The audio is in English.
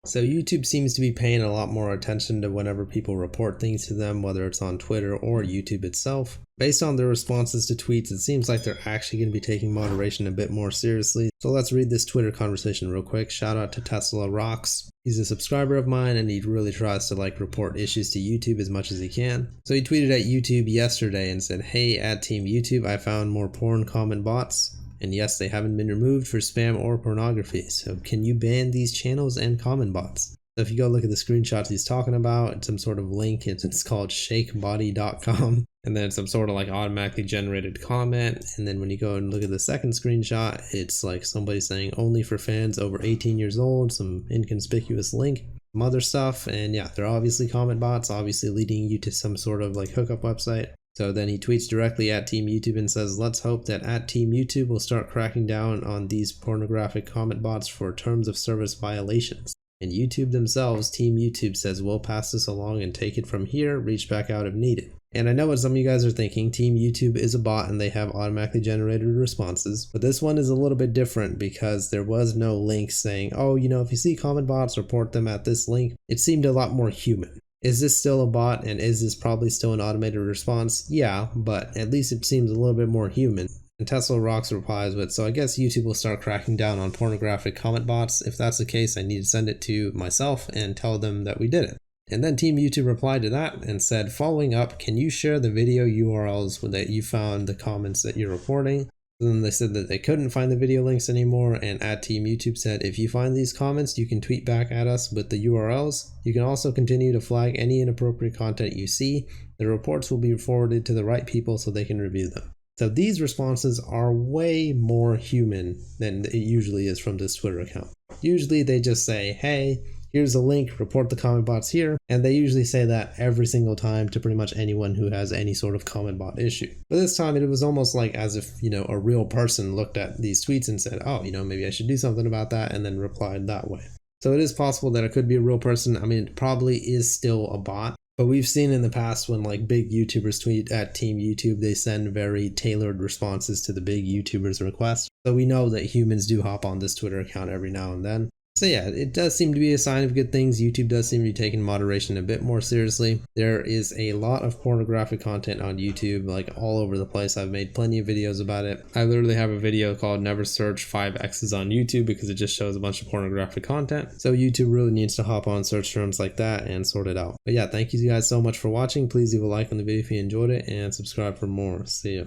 So YouTube seems to be paying a lot more attention to whenever people report things to them, whether it's on Twitter or YouTube itself. Based on their responses to tweets, it seems like they're actually going to be taking moderation a bit more seriously. So let's read this Twitter conversation real quick. Shout out to Tesla Rocks. He's a subscriber of mine and he really tries to report issues to YouTube as much as he can. So he tweeted at YouTube yesterday and said, "Hey, at Team YouTube, I found more porn comment bots. And yes, they haven't been removed for spam or pornography. So can you ban these channels and comment bots?" So if you go look at the screenshots he's talking about, it's some sort of link. It's called shakebody.com. And then some sort of automatically generated comment. And then when you go and look at the second screenshot, it's somebody saying only for fans over 18 years old, some inconspicuous link, some other stuff. And yeah, they're obviously comment bots, obviously leading you to some sort of hookup website. So then he tweets directly at Team YouTube and says, "Let's hope that at Team YouTube will start cracking down on these pornographic comment bots for terms of service violations." And YouTube themselves, Team YouTube, says, "We'll pass this along and take it from here, reach back out if needed." And I know what some of you guys are thinking, Team YouTube is a bot and they have automatically generated responses, but this one is a little bit different because there was no link saying, "Oh, if you see comment bots, report them at this link." It seemed a lot more human. Is this still a bot and is this probably still an automated response? Yeah, but at least it seems a little bit more human. And Tesla Rocks replies with, "So I guess YouTube will start cracking down on pornographic comment bots. If that's the case, I need to send it to myself and tell them that we did it." And then Team YouTube replied to that and said, "Following up, can you share the video URLs that you found the comments that you're reporting?" And then they said that they couldn't find the video links anymore, and at Team YouTube said, "If you find these comments, you can tweet back at us with the URLs. You can also continue to flag any inappropriate content you see. The reports will be forwarded to the right people so they can review them." So these responses are way more human than it usually is from this Twitter account. Usually they just say, "Hey, here's a link, report the comment bots here." And they usually say that every single time to pretty much anyone who has any sort of comment bot issue. But this time it was almost as if, a real person looked at these tweets and said, "Oh, maybe I should do something about that," and then replied that way. So it is possible that it could be a real person. I mean, it probably is still a bot. But we've seen in the past when big YouTubers tweet at Team YouTube, they send very tailored responses to the big YouTubers' requests. So we know that humans do hop on this Twitter account every now and then. So yeah, it does seem to be a sign of good things. YouTube does seem to be taking moderation a bit more seriously. There is a lot of pornographic content on YouTube, all over the place. I've made plenty of videos about it. I literally have a video called "Never Search 5X's" on YouTube because it just shows a bunch of pornographic content. So YouTube really needs to hop on search terms like that and sort it out. But yeah, thank you guys so much for watching. Please leave a like on the video if you enjoyed it and subscribe for more. See ya.